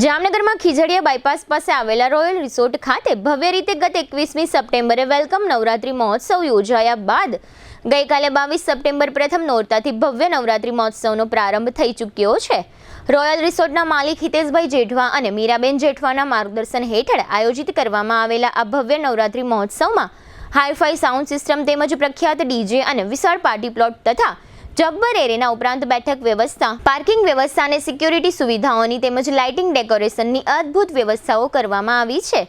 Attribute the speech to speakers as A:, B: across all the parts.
A: જામનગરમાં ખીજડીયા બાયપાસ પાસે આવેલા રોયલ રિસોર્ટ ખાતે ભવ્ય રીતે ગત 21મી સપ્ટેમ્બરે વેલકમ નવરાત્રી મહોત્સવ યોજાયા બાદ ગઈકાલે 22 સપ્ટેમ્બર પ્રથમ નોરતાથી ભવ્ય નવરાત્રી મહોત્સવનો પ્રારંભ થઈ ચૂક્યો છે। રોયલ રિસોર્ટના માલિક હિતેશભાઈ જેઠવા અને મીરાબેન જેઠવાના માર્ગદર્શન હેઠળ આયોજિત કરવામાં આવેલા આ ભવ્ય નવરાત્રી મહોત્સવમાં હાઈ-ફાઈ સાઉન્ડ સિસ્ટમ તેમજ પ્રખ્યાત ડીજે અને વિશાળ પાર્ટી પ્લોટ તથા જબ્બર એરેના ઉપરાંત બેઠક વ્યવસ્થા, પાર્કિંગ વ્યવસ્થા અને સિક્યુરિટી સુવિધાઓની તેમજ લાઇટિંગ ડેકોરેશનની અદ્ભુત વ્યવસ્થાઓ કરવામાં આવી છે।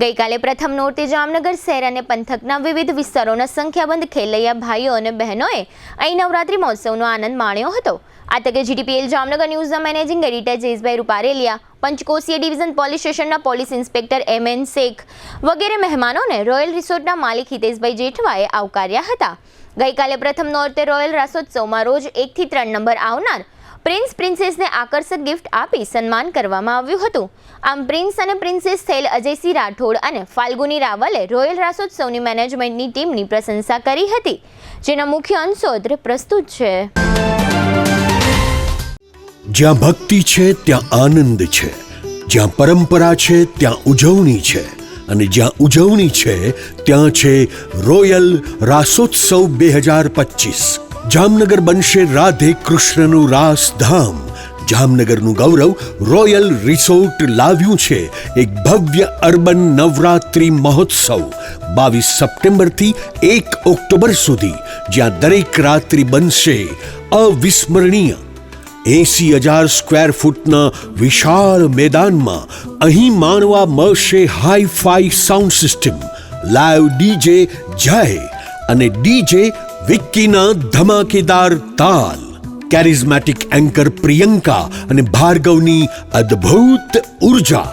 A: ગઈકાલે પ્રથમ નોરતે જામનગર શહેર અને પંથકના વિવિધ વિસ્તારોના સંખ્યાબંધ ખેલૈયા ભાઈઓ અને બહેનોએ અહીં નવરાત્રી મહોત્સવનો આનંદ માણ્યો હતો। આ તકે જીટીપીએલ જામનગર ન્યૂઝના મેનેજિંગ એડિટર જયેશભાઈ રૂપારેલિયા, પંચકોશીય ડિવિઝન પોલીસ સ્ટેશનના પોલીસ ઇન્સ્પેક્ટર MN શેખ વગેરે મહેમાનોને રોયલ રિસોર્ટના માલિક હિતેશભાઈ જેઠવાએ આવકાર્યા હતા। ગઈકાલે પ્રથમ નોરતે રોયલ રાસોત્સવમાં રોજ 1 થી 3 નંબર આવનાર પ્રિન્સ પ્રિન્સેસને આકર્ષક ગિફ્ટ આપી સન્માન કરવામાં આવ્યું હતું। આમ પ્રિન્સ અને પ્રિન્સેસ થયેલ અજયસિંહ રાઠોડ અને ફાલ્ગુની રાવલે રોયલ રાસોત્સવની મેનેજમેન્ટની ટીમની પ્રશંસા કરી હતી, જેના મુખ્ય અંશો અત્રે પ્રસ્તુત છે।
B: જ્યાં ભક્તિ છે ત્યાં આનંદ છે, જ્યાં પરંપરા છે ત્યાં ઉજવણી છે અને જ્યાં ઉજવણી છે ત્યાં છે રોયલ રાસોત્સવ 2025। જામનગર બનશે રાધે કૃષ્ણનું રાસધામ। જામનગરનું ગૌરવ રોયલ રિસોર્ટ લાવ્યું છે એક ભવ્ય અર્બન નવરાત્રી મહોત્સવ 22 સપ્ટેમ્બરથી 1 ઓક્ટોબર સુધી, જ્યાં દરેક રાત્રિ બનશે અવિસ્મરણીય। 80,000 સ્ક્વેર ફૂટના વિશાળ મેદાનમાં અહીં માણવા મળશે hi fi sound system, live DJ જય અને ડીજે વિક્કીના ધમાકેદાર તાલ, કેરિઝમેટિક એન્કર પ્રિયંકા અને ભાર્ગવની અદ્ભુત ઉર્જા,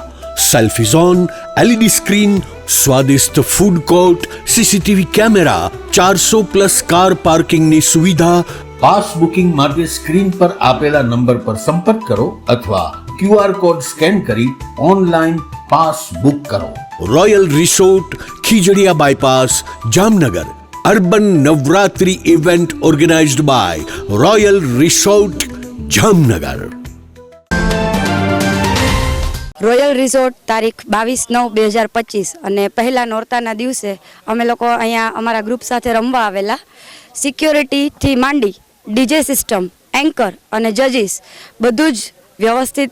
B: સેલ્ફી ઝોન, LED સ્ક્રીન, સ્વાદિષ્ટ food court, CCTV camera, 400+ car પાર્કિંગની સુવિધા। પાસ બુકિંગ માટે સ્ક્રીન પર આપેલા નંબર પર સંપર્ક કરો અથવા QR કોડ સ્કેન કરી ઓનલાઈન પાસ બુક કરો। Royal resort, Khijadiya bypass, Jamnagar. Urban Navratri event organised by royal resort, Jamnagar.
C: Royal resort તારીખ 22/9/2025 અને પહેલા નોરતાના દિવસે અમે લોકો અહીંયા અમારા ગ્રુપ સાથે રમવા આવેલા। સિક્યોરિટીથી માંડી ડીજે સિસ્ટમ, એન્કર અને જજીસ બધું જ વ્યવસ્થિત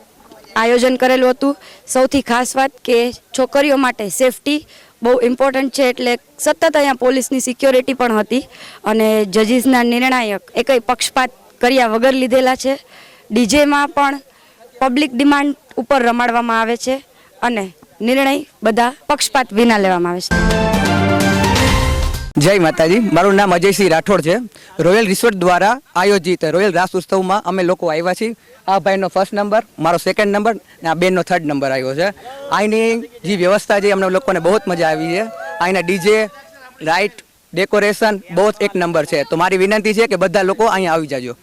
C: આયોજન કરેલું હતું। સૌથી ખાસ વાત કે છોકરીઓ માટે સેફટી બહુ ઇમ્પોર્ટન્ટ છે, એટલે સતત અહીંયા પોલીસની સિક્યોરિટી પણ હતી અને જજીસના નિર્ણાયક એકય પક્ષપાત કર્યા વગર લીધેલા છે। ડીજેમાં પણ પબ્લિક ડિમાન્ડ ઉપર રમાડવામાં આવે છે અને નિર્ણય બધા પક્ષપાત વિના લેવામાં આવે છે।
D: જય માતાજી, મારું નામ અજયસિંહ રાઠોડ છે। રોયલ રિસોર્ટ દ્વારા આયોજિત રોયલ રાસ ઉત્સવમાં અમે લોકો આવ્યા છીએ। આ ભાઈનો ફર્સ્ટ નંબર, મારો સેકન્ડ નંબર અને આ બેનનો થર્ડ નંબર આવ્યો છે। અહીંની જે વ્યવસ્થા છે અમને લોકોને બહુ જ મજા આવી છે। અહીંના ડીજે, લાઇટ, ડેકોરેશન બહુ એક નંબર છે। તો મારી વિનંતી છે કે બધા લોકો અહીંયા આવી જાજો।